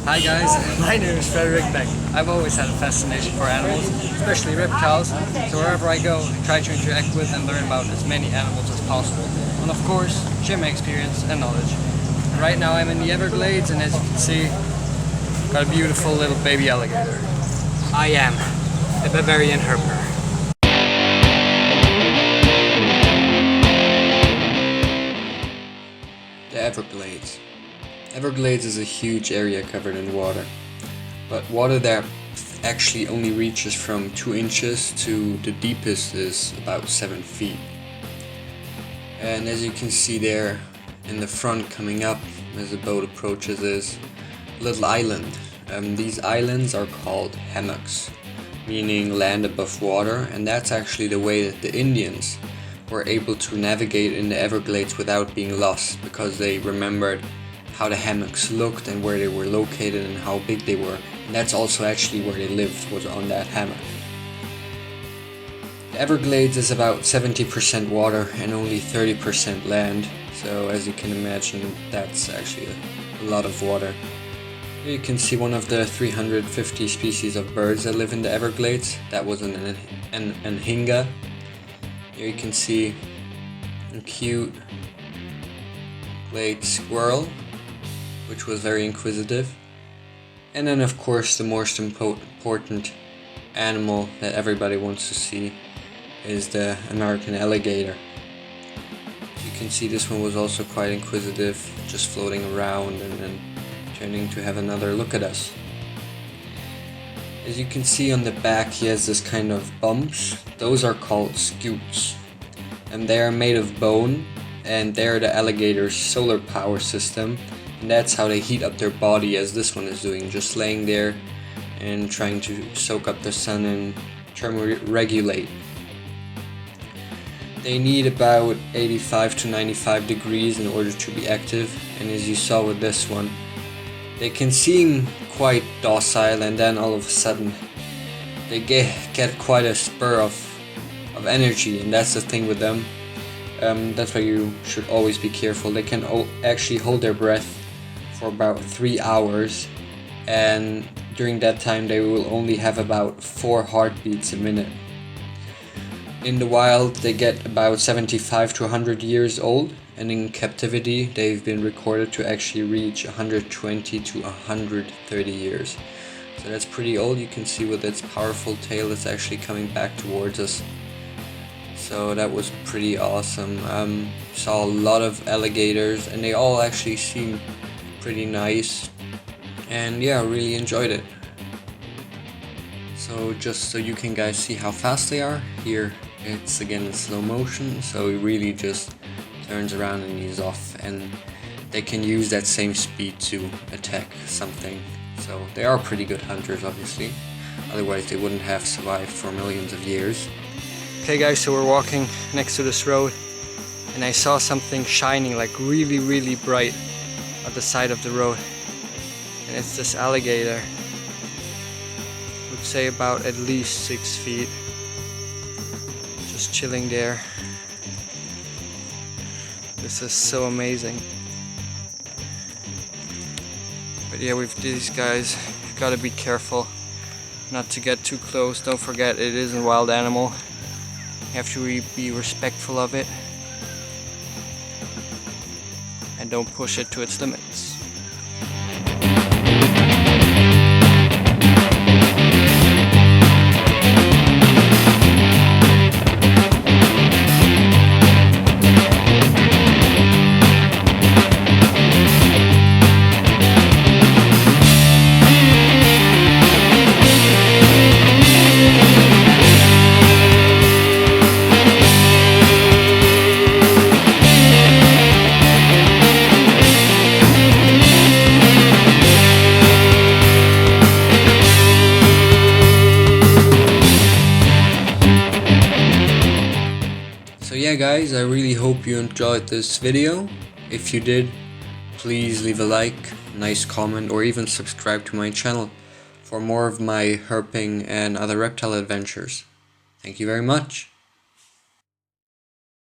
Hi guys, my name is Frederick Beck. I've always had a fascination for animals, especially reptiles, so wherever I go, I try to interact with and learn about as many animals as possible. And of course, share my experience and knowledge. And right now I'm in the Everglades, and as you can see, got a beautiful little baby alligator. I am the Bavarian Herper. The Everglades. Everglades is a huge area covered in water, but water depth actually only reaches from 2 inches to the deepest is about 7 feet. And as you can see there in the front coming up as the boat approaches is a little island. These islands are called hammocks, meaning land above water, and that's actually the way that the Indians were able to navigate in the Everglades without being lost, because they remembered how the hammocks looked and where they were located and how big they were. And that's also actually where they lived, was on that hammock. The Everglades is about 70% water and only 30% land, so as you can imagine, that's actually a lot of water. Here you can see one of the 350 species of birds that live in the Everglades. That was an anhinga. Here you can see a cute glade squirrel, which was very inquisitive. And then of course the most important animal that everybody wants to see is the American alligator. You can see this one was also quite inquisitive, just floating around and then turning to have another look at us. As you can see on the back, he has this kind of bumps. Those are called scutes, and they are made of bone, and they're the alligator's solar power system, and that's how they heat up their body, as this one is doing, just laying there and trying to soak up the sun and thermoregulate. They need about 85 to 95 degrees in order to be active, and as you saw with this one, they can seem quite docile, and then all of a sudden they get quite a spur of energy, and that's the thing with them. That's why you should always be careful. They can actually hold their breath for about 3 hours, and during that time they will only have about 4 heartbeats a minute. In the wild they get about 75 to 100 years old, and in captivity they've been recorded to actually reach 120 to 130 years. So that's pretty old. You can see with its powerful tail it's actually coming back towards us. So that was pretty awesome. Saw a lot of alligators, and they all actually seem pretty nice, and yeah, really enjoyed it. So just so you can guys see how fast they are, here it's again in slow motion, so it really just turns around and he's off, and they can use that same speed to attack something. So they are pretty good hunters, obviously, otherwise they wouldn't have survived for millions of years. Okay guys, so we're walking next to this road, and I saw something shining like really bright at the side of the road, and it's this alligator. I would say about at least 6 feet, just chilling there. This is so amazing. But yeah, with these guys, you've got to be careful not to get too close. Don't forget, it is a wild animal. You have to be respectful of it, and don't push it to its limits. So yeah guys, I really hope you enjoyed this video. If you did, please leave a like, nice comment, or even subscribe to my channel for more of my herping and other reptile adventures. Thank you very much.